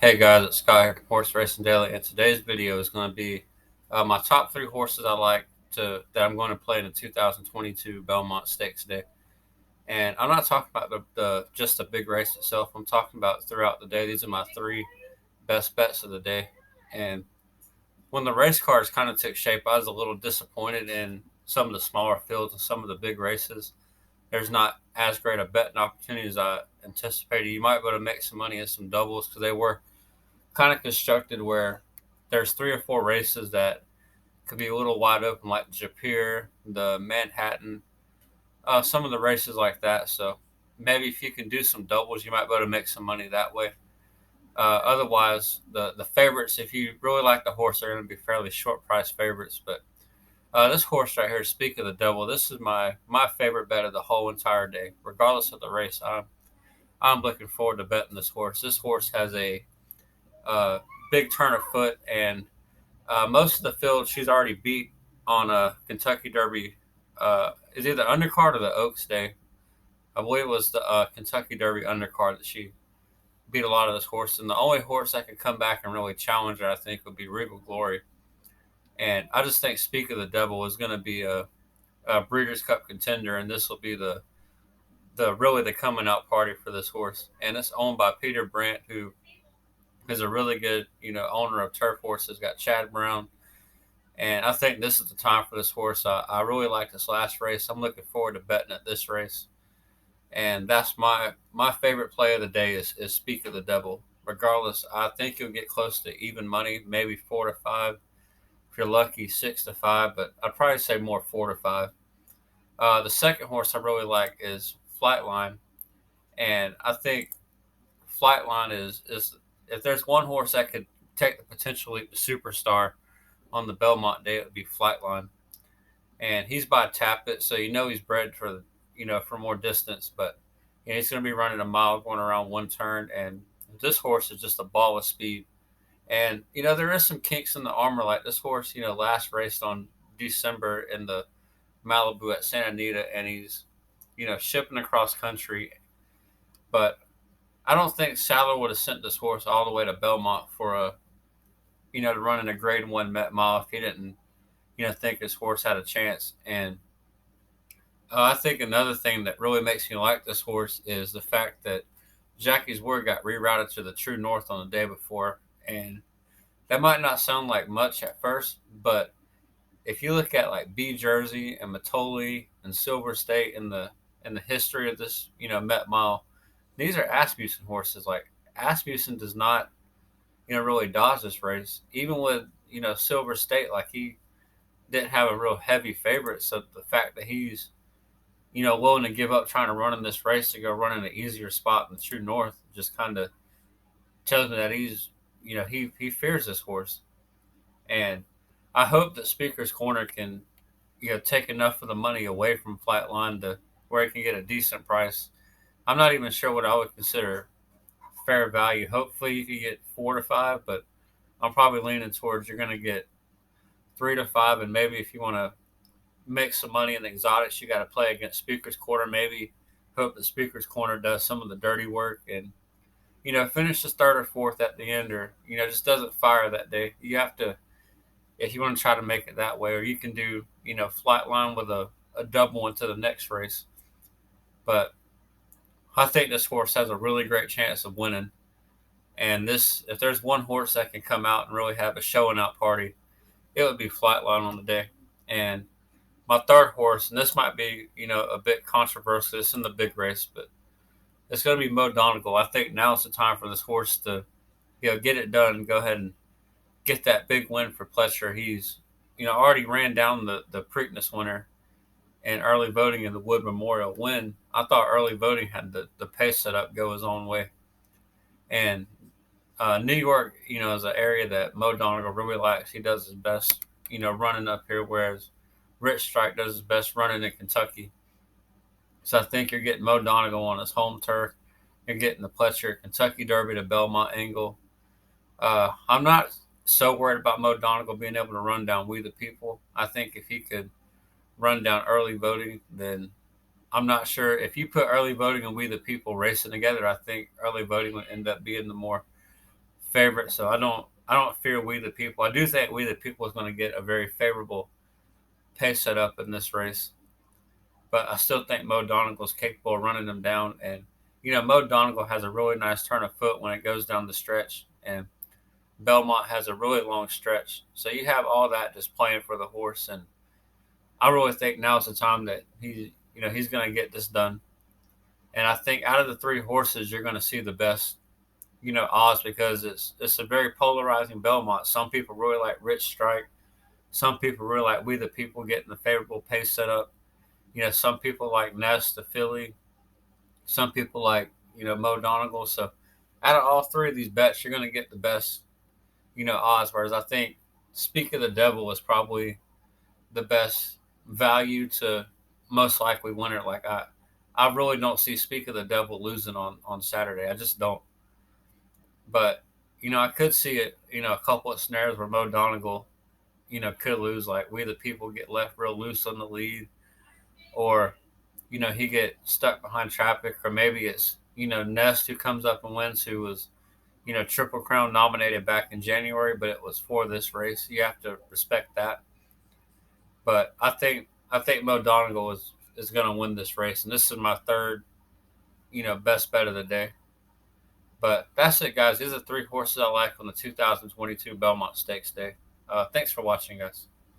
Hey guys, it's Scott here from Horse Racing Daily, and today's video is going to be my top three horses I like that I'm going to play in the 2022 Belmont Stakes Day. And I'm not talking about the just the big race itself. I'm talking about throughout the day. These are my three best bets of the day. And when the race cars kind of took shape, I was a little disappointed in some of the smaller fields and some of the big races. There's not as great a betting opportunity as I anticipated. You might be able to make some money in some doubles because they were kind of constructed where there's three or four races that could be a little wide open, like Japir, the Manhattan, some of the races like that. So maybe if you can do some doubles, you might be able to make some money that way. Otherwise, the favorites, if you really like the horse, they're going to be fairly short price favorites. But this horse right here, Speak of the Devil, this is my favorite bet of the whole entire day, regardless of the race. I'm looking forward to betting this horse. This horse has a uh, big turn of foot, and most of the field she's already beat on a Kentucky Derby. Is either undercard or the Oaks Day. I believe it was the Kentucky Derby undercard that she beat a lot of this horse. And the only horse that could come back and really challenge her, I think, would be Regal Glory. And I just think Speak of the Devil is going to be a Breeders' Cup contender, and this will be the really the coming out party for this horse. And it's owned by Peter Brandt, who is a really good owner of turf horses. Got Chad Brown, and I think this is the time for this horse. I really like this last race. I'm looking forward to betting at this race, and that's my favorite play of the day is Speak of the Devil. Regardless, I think you'll get close to even money, maybe 4 to 5. If you're lucky, 6 to 5, but I'd probably say more 4 to 5. The second horse I really like is Flightline, and I think Flightline is if there's one horse that could take the potential leap to superstar on the Belmont Day, it would be Flightline. And he's by Tappet, so he's bred for for more distance. But he's going to be running a mile going around one turn, and this horse is just a ball of speed. And there is some kinks in the armor, like this horse. Last raced on December in the Malibu at Santa Anita, and he's shipping across country. But I don't think Sadler would have sent this horse all the way to Belmont for to run in a Grade One Met Mile if he didn't think his horse had a chance. And I think another thing that really makes me like this horse is the fact that Jackie's Word got rerouted to the True North on the day before, and that might not sound like much at first, but if you look at like B Jersey and Matoli and Silver State in the history of this Met Mile, these are Asmussen horses. Like Asmussen does not really dodge this race, even with Silver State. Like he didn't have a real heavy favorite, so the fact that he's willing to give up trying to run in this race to go run in an easier spot in the True North just kind of tells me that he's he fears this horse. And I hope that Speaker's Corner can take enough of the money away from Flightline to where he can get a decent price. I'm not even sure what I would consider fair value. Hopefully you can get 4 to 5, but I'm probably leaning towards you're going to get 3 to 5, and maybe if you want to make some money in the exotics, you got to play against Speaker's Corner. Maybe hope that Speaker's Corner does some of the dirty work and finishes third or fourth at the end, or just doesn't fire that day. You have to, if you want to try to make it that way, or you can do Flightline with a double into the next race. But I think this horse has a really great chance of winning. And this, if there's one horse that can come out and really have a showing out party, it would be Flightline on the day. And my third horse, and this might be a bit controversial. It's in the big race, but it's going to be Mo Donegal. I think now is the time for this horse to get it done and go ahead and get that big win for Pletcher. He's already ran down the Preakness winner and early voting in the Wood Memorial. When I thought early voting had the pace set up go his own way. And New York, is an area that Mo Donegal really likes. He does his best, running up here, whereas Rich Strike does his best running in Kentucky. So I think you're getting Mo Donegal on his home turf. You're getting the Pletcher Kentucky Derby to Belmont Angle. I'm not so worried about Mo Donegal being able to run down We the People. I think if he could run down early voting, then I'm not sure. If you put early voting and We the People racing together, I think early voting would end up being the more favorite, so I don't fear We the People. I do think We the People is going to get a very favorable pace set up in this race, but I still think Mo Donegal is capable of running them down. And Mo Donegal has a really nice turn of foot when it goes down the stretch, and Belmont has a really long stretch. So you have all that just playing for the horse, and I really think now's the time that he's going to get this done. And I think out of the three horses, you're going to see the best, odds because it's a very polarizing Belmont. Some people really like Rich Strike. Some people really like We the People getting the favorable pace set up. Some people like Nest, the filly. Some people like, Mo Donegal. So out of all three of these bets, you're going to get the best, odds. Whereas I think Speak of the Devil is probably the best value to most likely winner. Like I really don't see Speak of the Devil losing on Saturday. I just don't. But I could see it. A couple of snares where Mo Donegal, could lose. Like We the People get left real loose on the lead, or he get stuck behind traffic, or maybe it's Nest who comes up and wins, who was Triple Crown nominated back in January, but it was for this race. You have to respect that. But I think Mo Donegal is going to win this race, and this is my third best bet of the day. But that's it, guys. These are three horses I like on the 2022 Belmont Stakes Day. Thanks for watching, guys.